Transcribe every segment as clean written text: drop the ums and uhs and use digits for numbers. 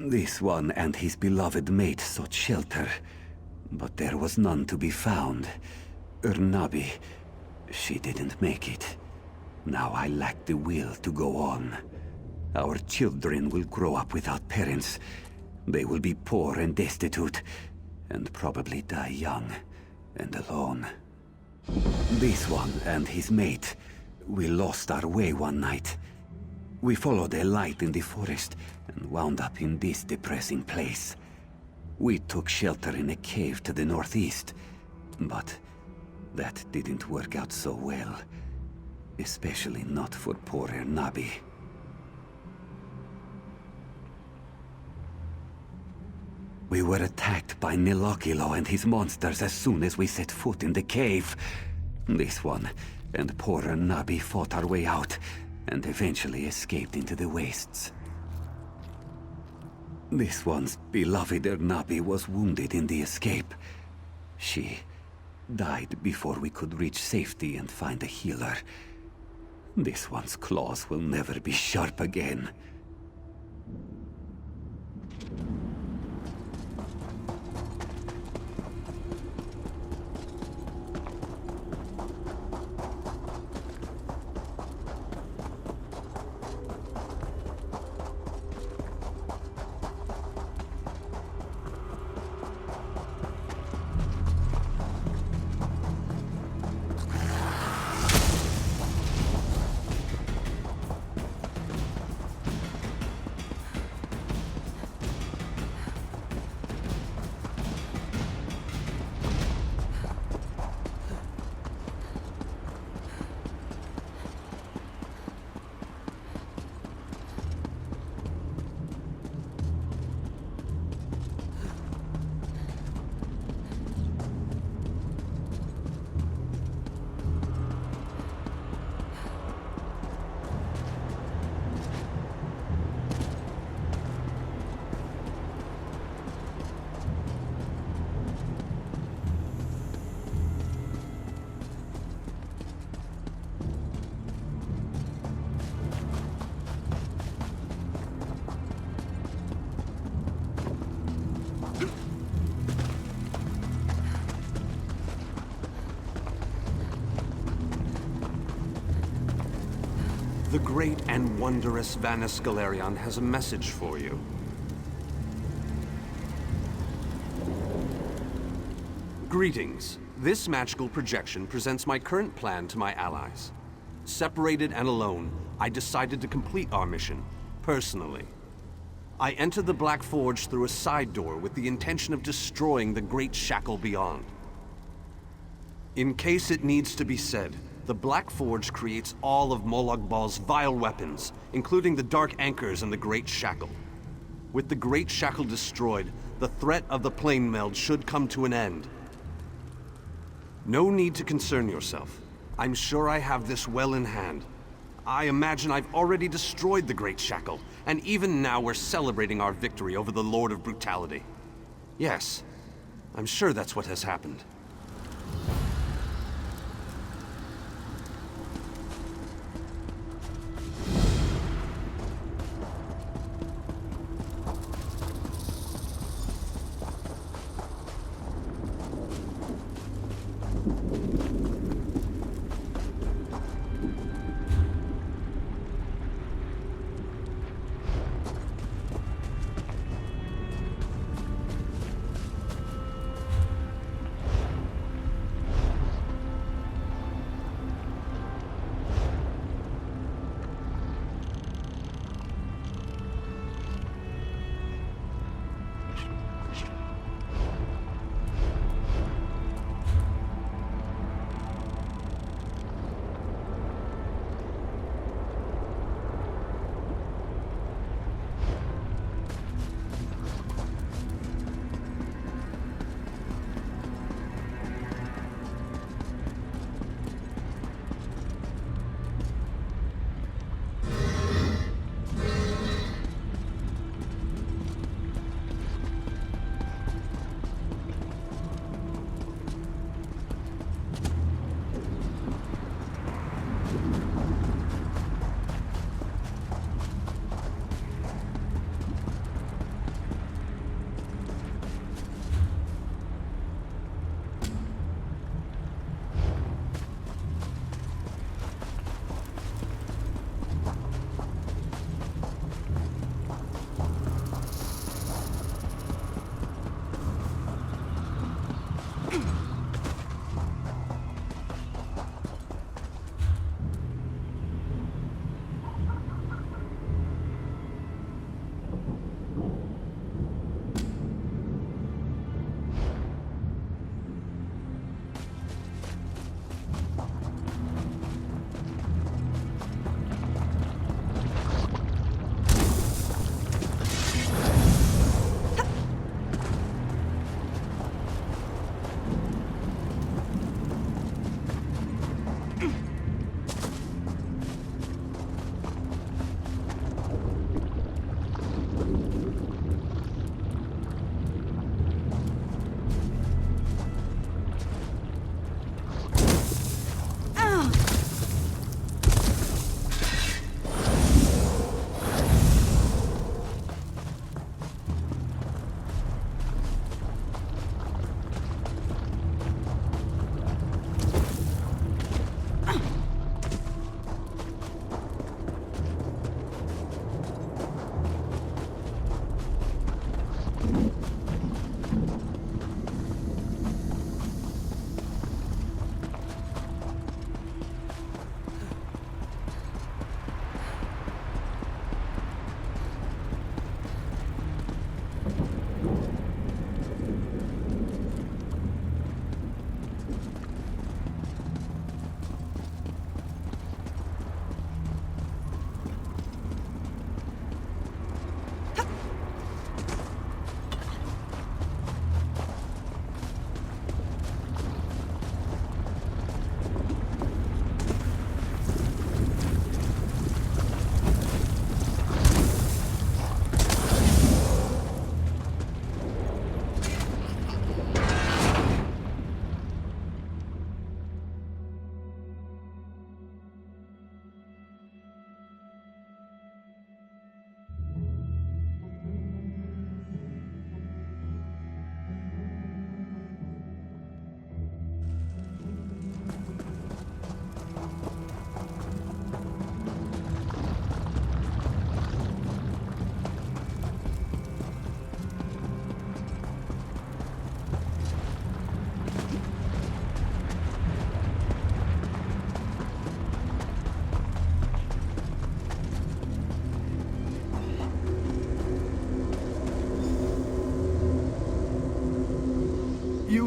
This one and his beloved mate sought shelter, but there was none to be found. Ernabi, she didn't make it. Now I lack the will to go on. Our children will grow up without parents. They will be poor and destitute, and probably die young and alone. This one and his mate, we lost our way one night. We followed a light in the forest and wound up in this depressing place. We took shelter in a cave to the northeast, but that didn't work out so well. Especially not for poor Ernabi. We were attacked by Nilokilo and his monsters as soon as we set foot in the cave. This one and poor Ernabi fought our way out, and eventually escaped into the wastes. This one's beloved Ernabi was wounded in the escape. She died before we could reach safety and find a healer. This one's claws will never be sharp again. The great and wondrous Vanus Galerion has a message for you. Greetings. This magical projection presents my current plan to my allies. Separated and alone, I decided to complete our mission, personally. I entered the Black Forge through a side door with the intention of destroying the Great Shackle beyond. In case it needs to be said, the Black Forge creates all of Molag Bal's vile weapons, including the Dark Anchors and the Great Shackle. With the Great Shackle destroyed, the threat of the Plane Meld should come to an end. No need to concern yourself. I'm sure I have this well in hand. I imagine I've already destroyed the Great Shackle, and even now we're celebrating our victory over the Lord of Brutality. Yes, I'm sure that's what has happened.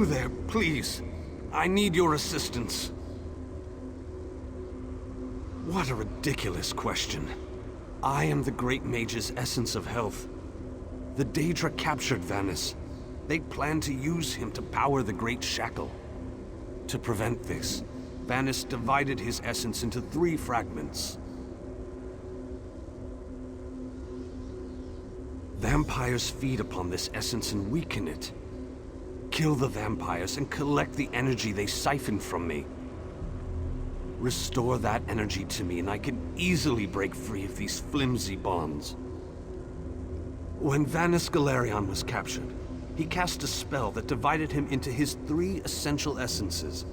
you there, please? I need your assistance. What a ridiculous question. I am the Great Mage's essence of health. The Daedra captured Vanis. They planned to use him to power the Great Shackle. To prevent this, Vanis divided his essence into 3 fragments. Vampires feed upon this essence and weaken it. Kill the vampires and collect the energy they siphon from me. Restore that energy to me and I can easily break free of these flimsy bonds. When Vanis Galerion was captured, he cast a spell that divided him into his 3 essential essences: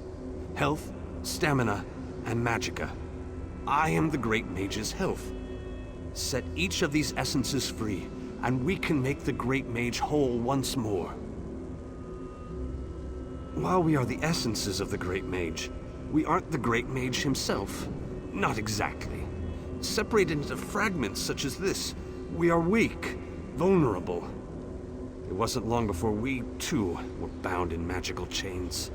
health, stamina, and magicka. I am the Great Mage's health. Set each of these essences free, and we can make the Great Mage whole once more. While we are the essences of the Great Mage, we aren't the Great Mage himself. Not exactly. Separated into fragments such as this, we are weak, vulnerable. It wasn't long before we, too, were bound in magical chains.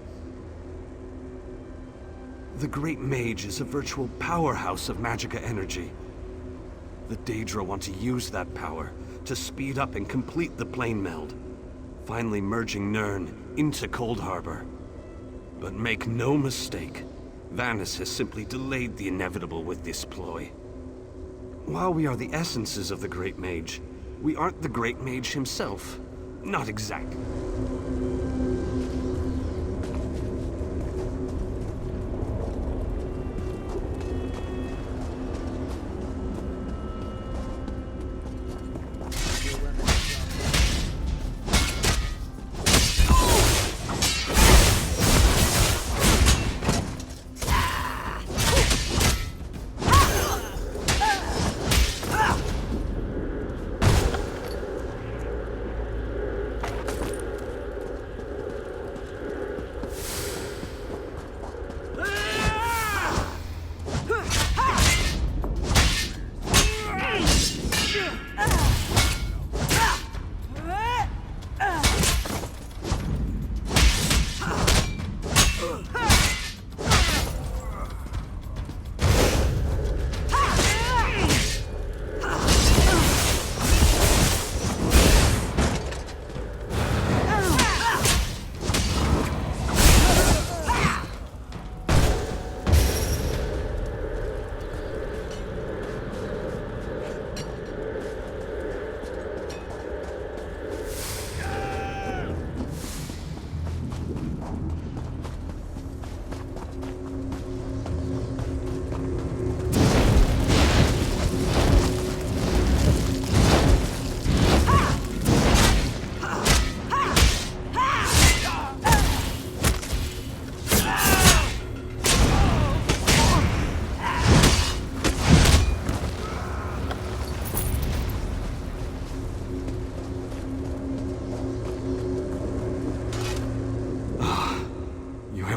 The Great Mage is a virtual powerhouse of magicka energy. The Daedra want to use that power to speed up and complete the plane meld, finally merging Nirn into Cold Harbor. But make no mistake, Vanis has simply delayed the inevitable with this ploy. While we are the essences of the Great Mage, we aren't the Great Mage himself. Not exactly.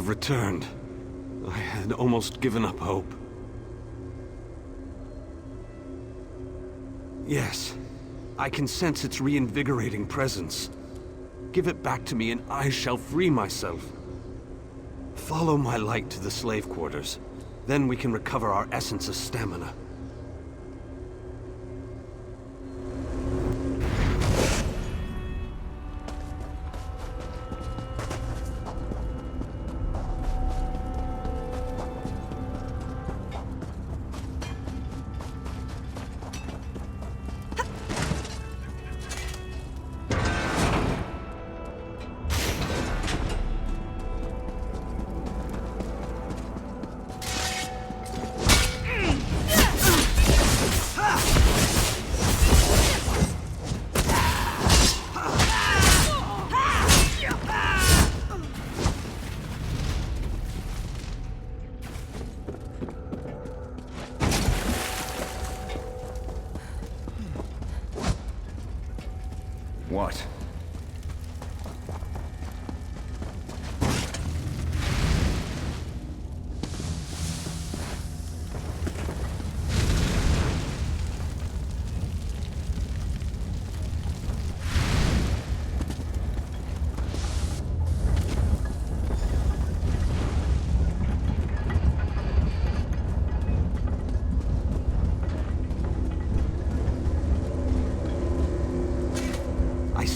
Returned. I had almost given up hope. Yes, I can sense its reinvigorating presence. Give it back to me and I shall free myself. Follow my light to the slave quarters. Then we can recover our essence of stamina. What?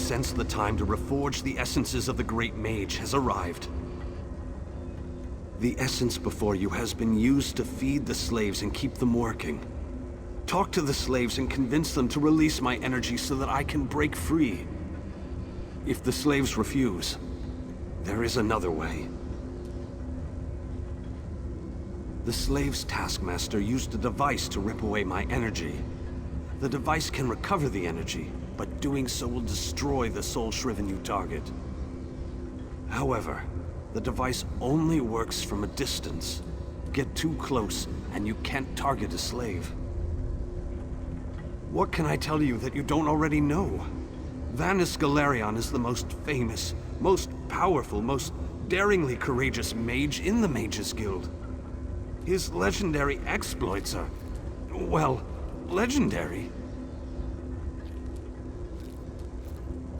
sense the time to reforge the essences of the Great Mage has arrived. The essence before you has been used to feed the slaves and keep them working. Talk to the slaves and convince them to release my energy so that I can break free. If the slaves refuse, there is another way. The slave's taskmaster used a device to rip away my energy. The device can recover the energy, but doing so will destroy the soul-shriven you target. However, the device only works from a distance. Get too close, and you can't target a slave. What can I tell you that you don't already know? Vanus Galerion is the most famous, most powerful, most daringly courageous mage in the Mages Guild. His legendary exploits are, well, legendary.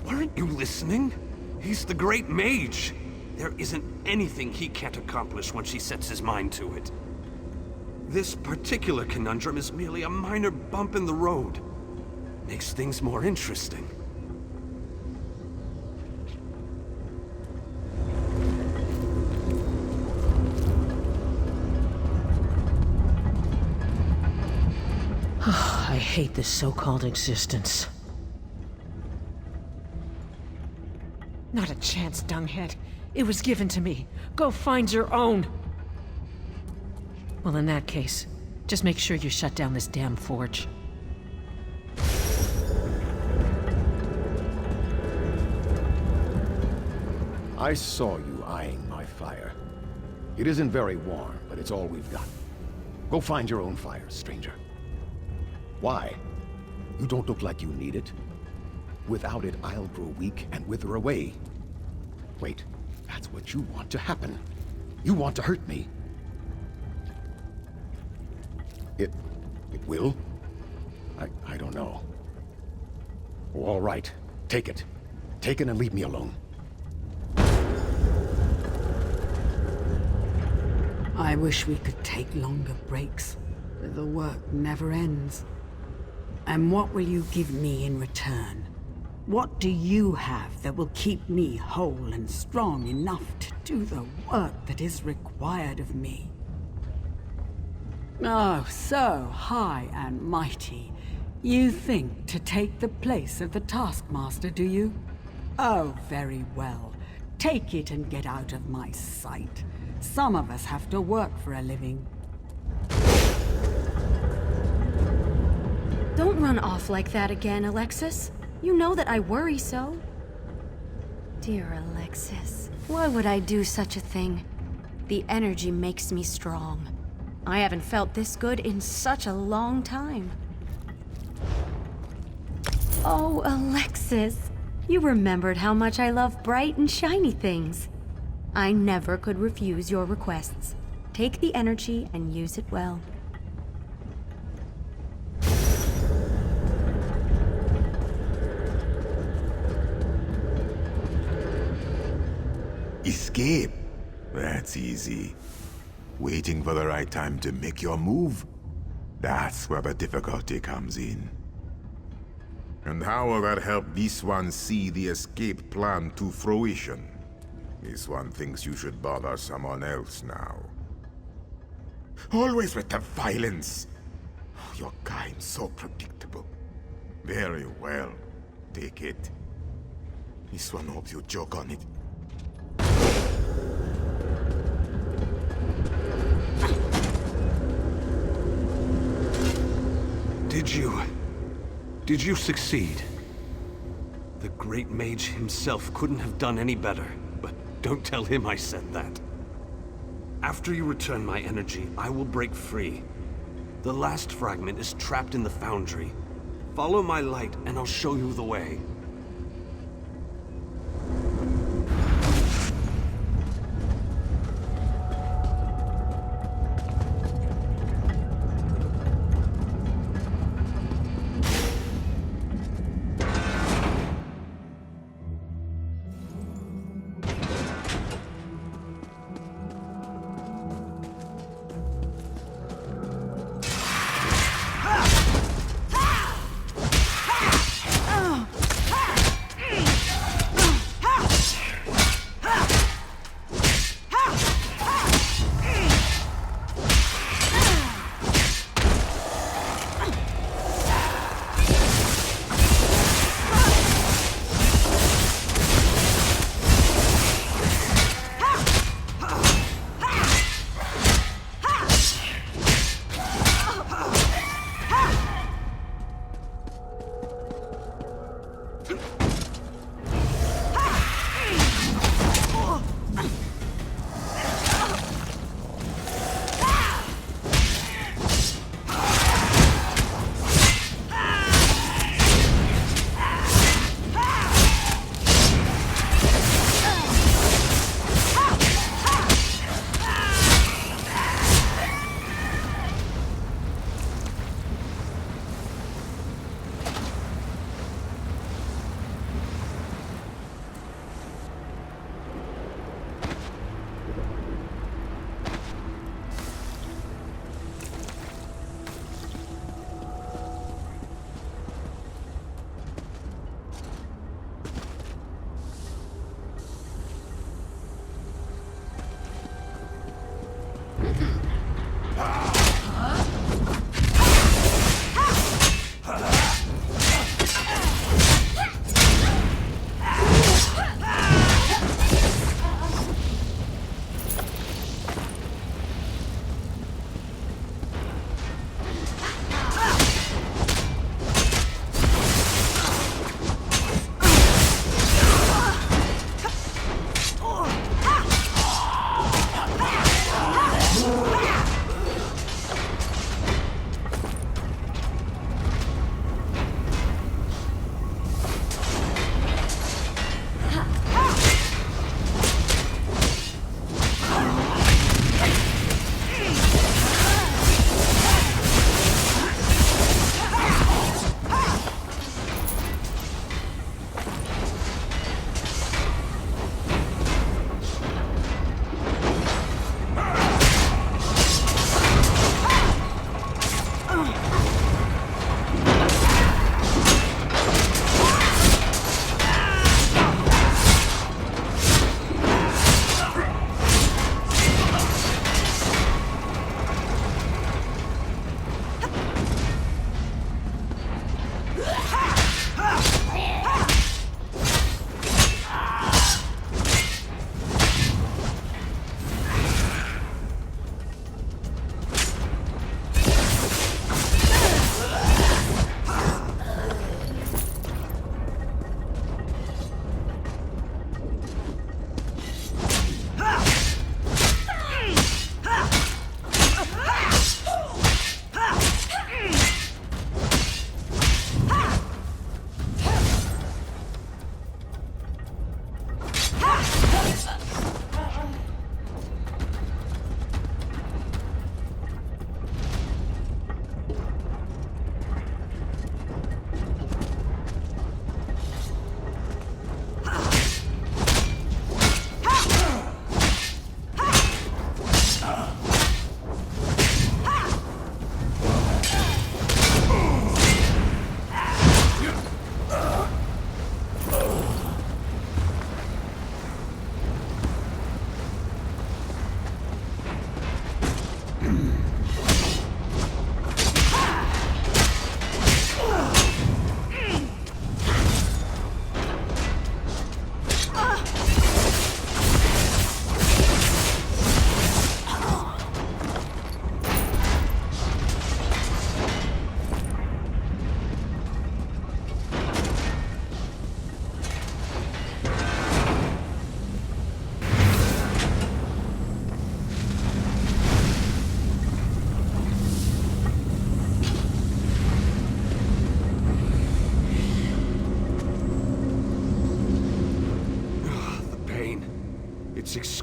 Weren't you listening? He's the Great Mage. There isn't anything he can't accomplish once he sets his mind to it. This particular conundrum is merely a minor bump in the road. Makes things more interesting. I hate this so-called existence. Not a chance, dunghead. It was given to me. Go find your own! Well, in that case, just make sure you shut down this damn forge. I saw you eyeing my fire. It isn't very warm, but it's all we've got. Go find your own fire, stranger. Why? You don't look like you need it. Without it, I'll grow weak and wither away. Wait, that's what you want to happen. You want to hurt me. It will? I don't know. All right, take it. Take it and leave me alone. I wish we could take longer breaks, but the work never ends. And what will you give me in return? What do you have that will keep me whole and strong enough to do the work that is required of me? Oh, so high and mighty. You think to take the place of the Taskmaster, do you? Oh, very well. Take it and get out of my sight. Some of us have to work for a living. Don't run off like that again, Alexis. You know that I worry so. Dear Alexis, why would I do such a thing? The energy makes me strong. I haven't felt this good in such a long time. Oh, Alexis, you remembered how much I love bright and shiny things. I never could refuse your requests. Take the energy and use it well. Escape? That's easy. Waiting for the right time to make your move? That's where the difficulty comes in. And how will that help this one see the escape plan to fruition? This one thinks you should bother someone else now. Always with the violence! Your kind so predictable. Very well. Take it. This one hopes you joke on it. Did you succeed? The Great Mage himself couldn't have done any better, but don't tell him I said that. After you return my energy, I will break free. The last fragment is trapped in the foundry. Follow my light and I'll show you the way.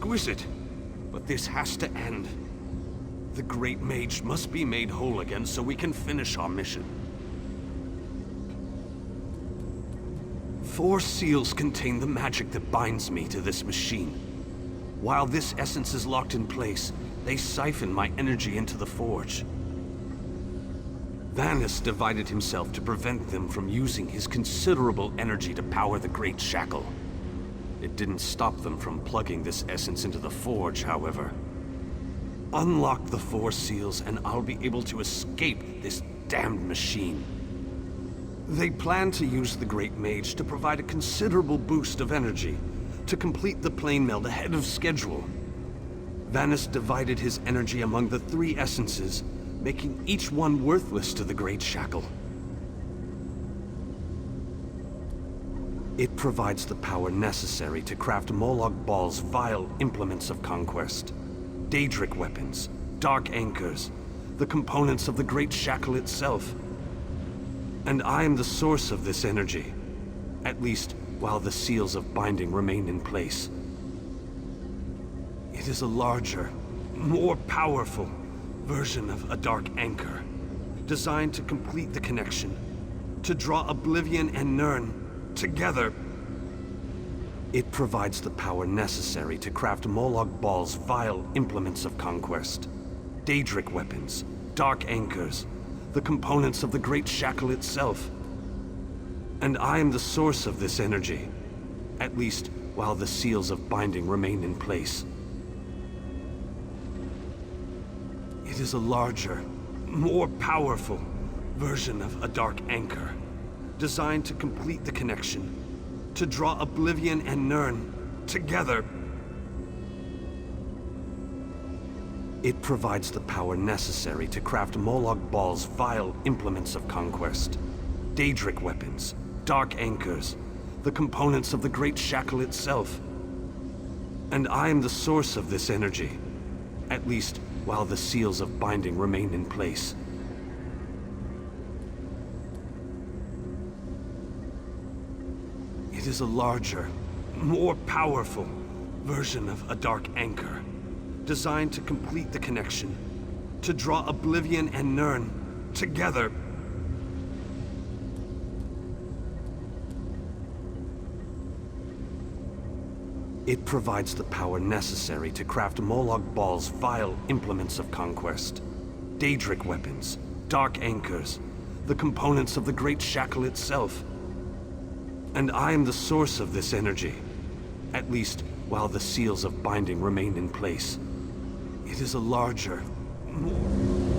exquisite, but this has to end. The Great Mage must be made whole again so we can finish our mission. 4 seals contain the magic that binds me to this machine. While this essence is locked in place, they siphon my energy into the forge. Vanus divided himself to prevent them from using his considerable energy to power the Great Shackle. It didn't stop them from plugging this essence into the forge, however. Unlock the 4 seals and I'll be able to escape this damned machine. They plan to use the Great Mage to provide a considerable boost of energy to complete the plane meld ahead of schedule. Vanus divided his energy among the 3 essences, making each one worthless to the Great Shackle. It provides the power necessary to craft Molag Bal's vile implements of conquest, Daedric weapons, dark anchors, the components of the Great Shackle itself. And I am the source of this energy, at least while the seals of binding remain in place. It is a larger, more powerful version of a dark anchor, designed to complete the connection, to draw Oblivion and Nirn together. It provides the power necessary to craft Molag Bal's vile implements of conquest, Daedric weapons, dark anchors, the components of the Great Shackle itself. And I am the source of this energy, at least while the seals of binding remain in place. It is a larger, more powerful version of a dark anchor, designed to complete the connection, to draw Oblivion and Nirn together. It provides the power necessary to craft Molag Bal's vile implements of conquest, Daedric weapons, dark anchors, the components of the Great Shackle itself. And I am the source of this energy, at least while the seals of binding remain in place. It is a larger, more powerful version of a dark anchor, designed to complete the connection, to draw Oblivion and Nirn together. It provides the power necessary to craft Molag Bal's vile implements of conquest, Daedric weapons, dark anchors, the components of the Great Shackle itself. And I am the source of this energy, at least while the seals of binding remain in place. It is a larger, more...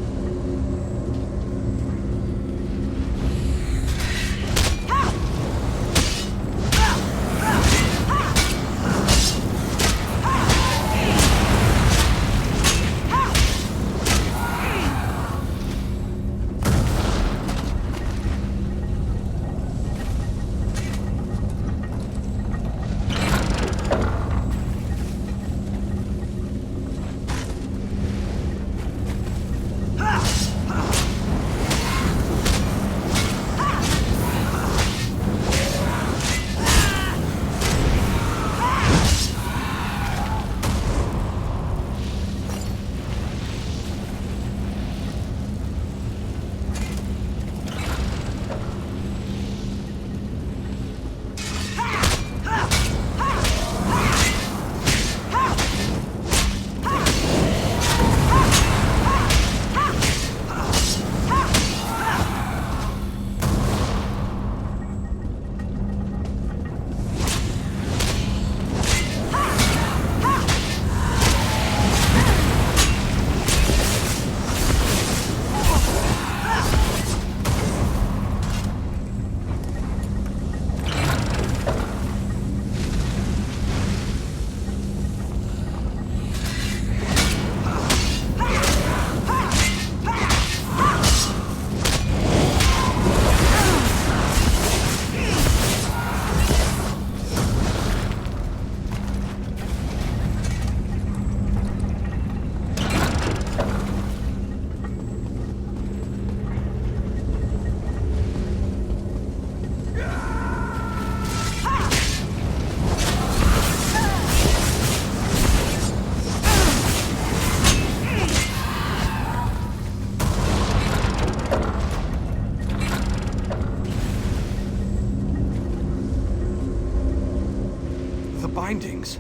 bindings.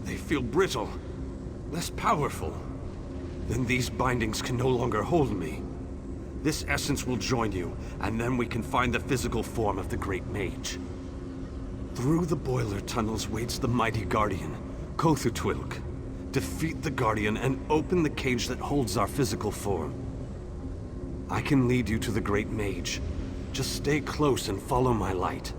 They feel brittle, less powerful. Then these bindings can no longer hold me. This essence will join you, and then we can find the physical form of the Great Mage. Through the boiler tunnels waits the mighty Guardian, Kothutwilk. Defeat the Guardian and open the cage that holds our physical form. I can lead you to the Great Mage. Just stay close and follow my light.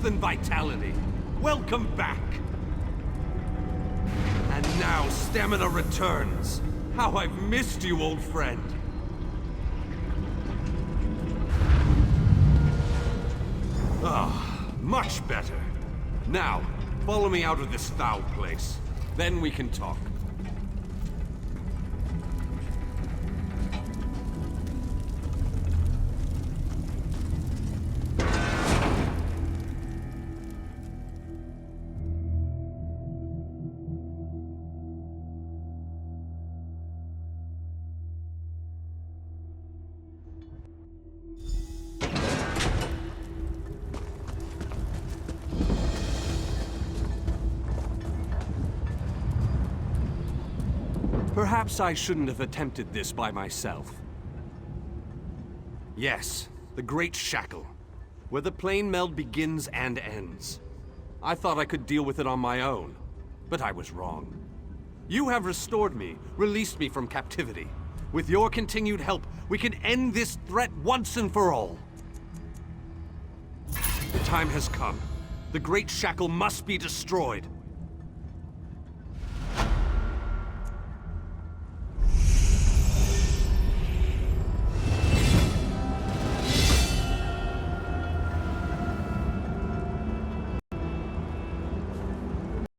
And vitality. Welcome back. And now stamina returns. How I've missed you, old friend. Ah, much better. Now, follow me out of this foul place. Then we can talk. Perhaps I shouldn't have attempted this by myself. Yes, the Great Shackle, where the plane meld begins and ends. I thought I could deal with it on my own, but I was wrong. You have restored me, released me from captivity. With your continued help, we can end this threat once and for all. The time has come. The Great Shackle must be destroyed.